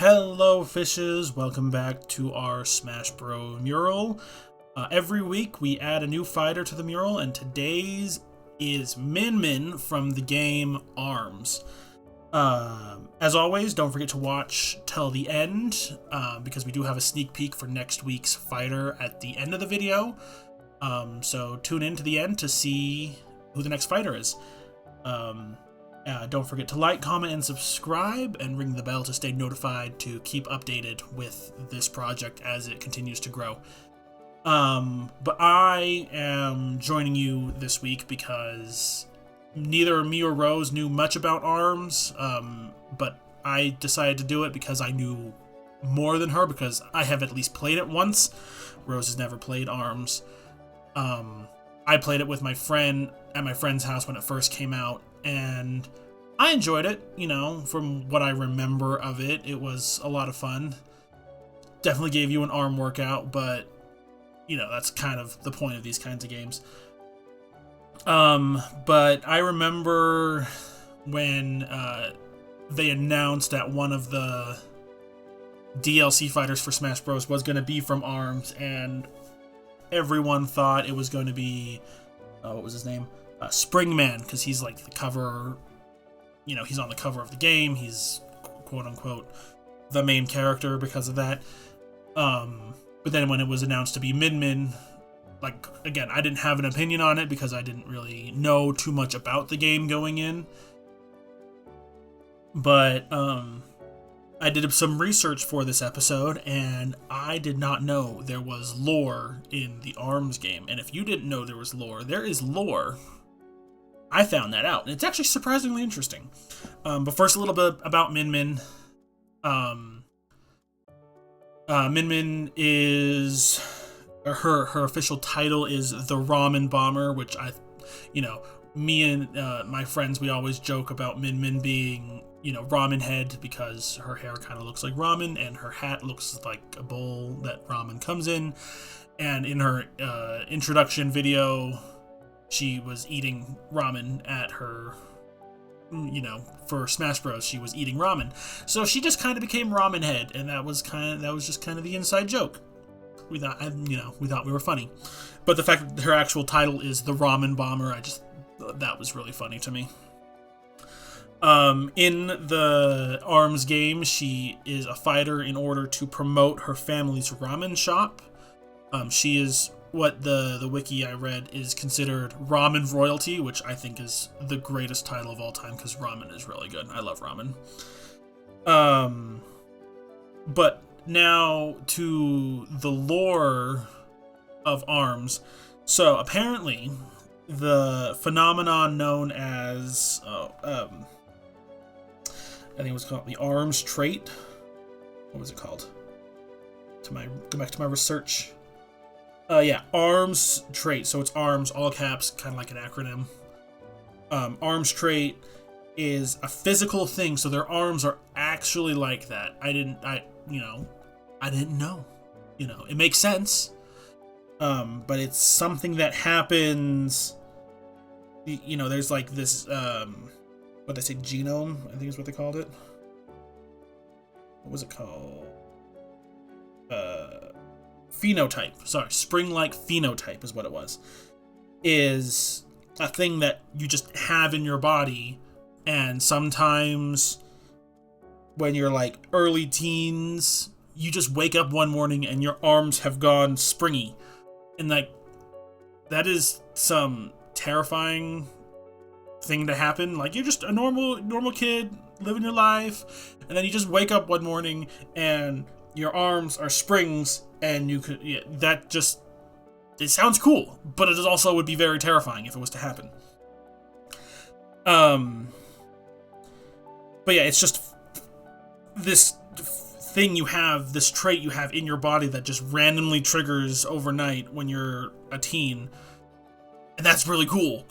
Hello fishes, welcome back to our Smash Bros mural. Every week we add a new fighter to the mural, and today's is Min Min from the game ARMS. As always, don't forget to watch till the end, because we do have a sneak peek for next week's fighter at the end of the video. So tune in to the end to see who the next fighter is. Don't forget to like, comment, and subscribe, and ring the bell to stay notified to keep updated with this project as it continues to grow. But I am joining you this week because neither me or Rose knew much about ARMS, but I decided to do it because I knew more than her, because I have at least played it once. Rose has never played ARMS. I played it with my friend at my friend's house when it first came out, and I enjoyed it, you know, from what I remember of it. It was a lot of fun. Definitely gave you an arm workout, but, you know, that's kind of the point of these kinds of games. But I remember when they announced that one of the DLC fighters for Smash Bros. Was going to be from ARMS, and everyone thought it was going to be, what was his name? Springman, because he's like the cover, you know, he's on the cover of the game. He's quote-unquote the main character because of that. But then when it was announced to be Min Min, like, again, I didn't have an opinion on it because I didn't really know too much about the game going in. But I did some research for this episode, and I did not know there was lore in the ARMS game. And if you didn't know there was lore, there is lore. I found that out, and it's actually surprisingly interesting. But first, a little bit about Min Min. Min Min is, her official title is the Ramen Bomber, which me and my friends, we always joke about Min Min being, you know, ramen head, because her hair kind of looks like ramen, and her hat looks like a bowl that ramen comes in. And in her introduction video, she was eating ramen at her, you know, for Smash Bros. She was eating ramen, so she just kind of became Ramen Head, and that was just kind of the inside joke. We thought we were funny, but the fact that her actual title is the Ramen Bomber, that was really funny to me. In the ARMS game, she is a fighter in order to promote her family's ramen shop. She is what the wiki I read is considered ramen royalty, which I think is the greatest title of all time, because ramen is really good. I love ramen. But now to the lore of ARMS. So apparently the phenomenon known as I think it was called the ARMS trait. What was it called? Go back to my research. ARMS trait. So it's ARMS, all caps, kind of like an acronym. ARMS trait is a physical thing, so their arms are actually like that. I didn't know. You know, it makes sense. But it's something that happens. You know, there's like this, what they say, genome, I think is what they called it. What was it called? Phenotype. Sorry, spring-like phenotype is what it was. Is a thing that you just have in your body, and sometimes when you're like early teens, you just wake up one morning and your arms have gone springy. And like, that is some terrifying thing to happen. Like, you're just a normal kid living your life, and then you just wake up one morning and your arms are springs, and you could, it sounds cool, but it also would be very terrifying if it was to happen. But yeah, it's just this thing you have, this trait you have in your body that just randomly triggers overnight when you're a teen, and that's really cool.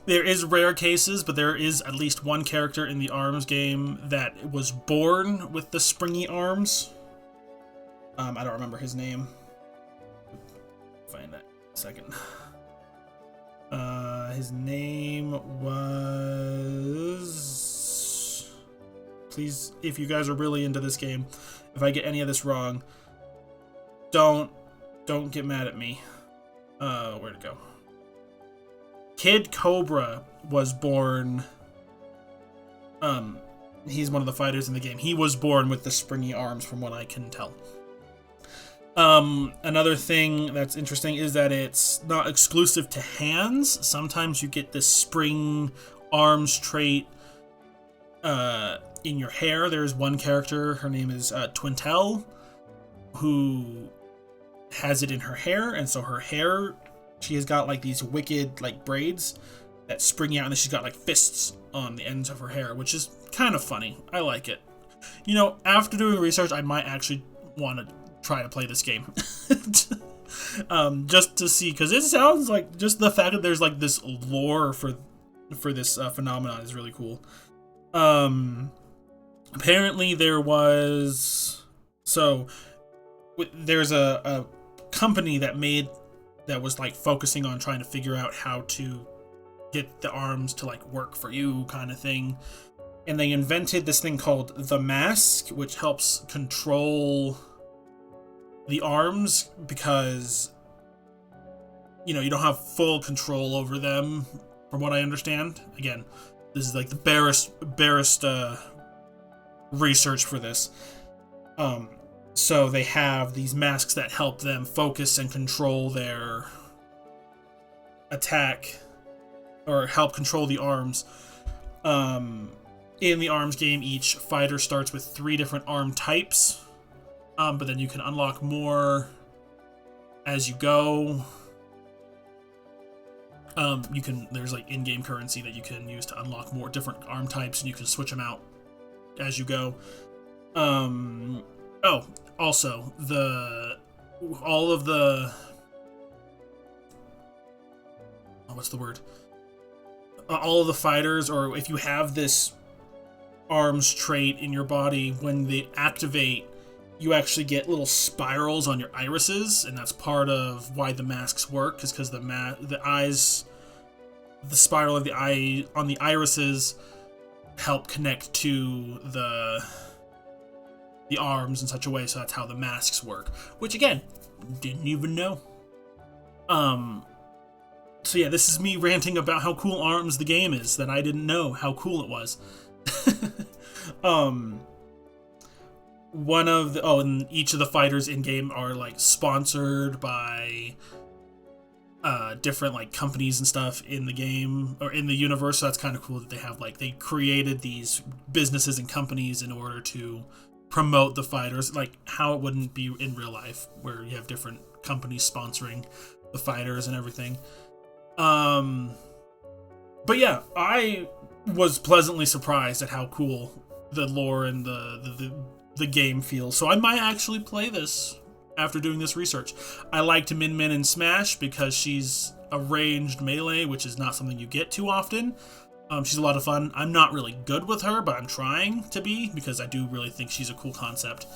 There is rare cases, but there is at least one character in the ARMS game that was born with the springy arms. I don't remember his name. Find that in a second. His name was please, if you guys are really into this game, if I get any of this wrong, don't get mad at me. Where'd it go? Kid Cobra was born. He's one of the fighters in the game. He was born with the springy arms, from what I can tell. Another thing that's interesting is that it's not exclusive to hands. Sometimes you get this spring arms trait in your hair. There's one character, her name is Twintel, who has it in her hair, and so her hair, she has got like these wicked like braids that spring out, and then she's got like fists on the ends of her hair, which is kind of funny. I like it. You know, after doing research, I might actually want to try to play this game. Just to see, because it sounds like, just the fact that there's like this lore for this phenomenon is really cool. Apparently there was, there's a company that was like focusing on trying to figure out how to get the arms to like work for you, kind of thing. And they invented this thing called the mask, which helps control the arms, because, you know, you don't have full control over them, from what I understand. Again, this is like the barest research for this. So they have these masks that help them focus and control their attack, or help control the arms. In the arms game, each fighter starts with 3 different arm types. But then you can unlock more as you go. There's like in-game currency that you can use to unlock more different arm types, and you can switch them out as you go. Also, all of the fighters, or if you have this arms trait in your body, when they activate, you actually get little spirals on your irises, and that's part of why the masks work, is because the spiral of the eye on the irises help connect to the arms in such a way, so that's how the masks work, which again, didn't even know. So yeah, this is me ranting about how cool ARMS the game is, that I didn't know how cool it was. And each of the fighters in game are like sponsored by different like companies and stuff in the game, or in the universe. So that's kind of cool that they created these businesses and companies in order to promote the fighters, like how it wouldn't be in real life, where you have different companies sponsoring the fighters and everything. But yeah, I was pleasantly surprised at how cool the lore and the game feels. So I might actually play this after doing this research. I liked Min Min in Smash because she's a ranged melee, which is not something you get too often. She's a lot of fun. I'm not really good with her, but I'm trying to be, because I do really think she's a cool concept.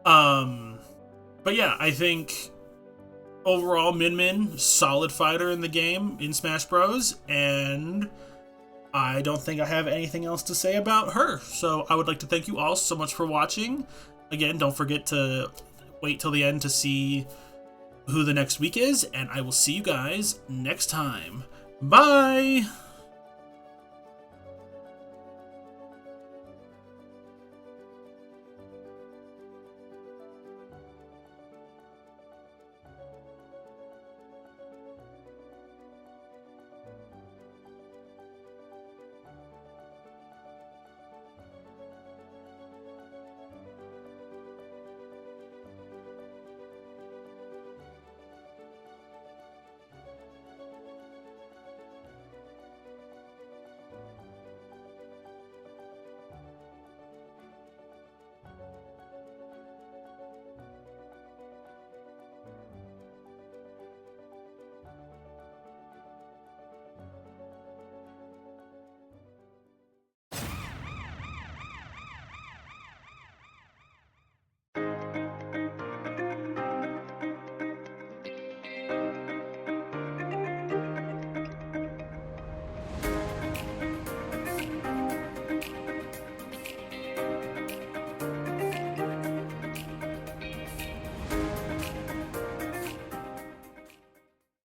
But yeah, I think overall Min Min, solid fighter in the game in Smash Bros. And I don't think I have anything else to say about her. So I would like to thank you all so much for watching. Again, don't forget to wait till the end to see who the next week is, and I will see you guys next time. Bye!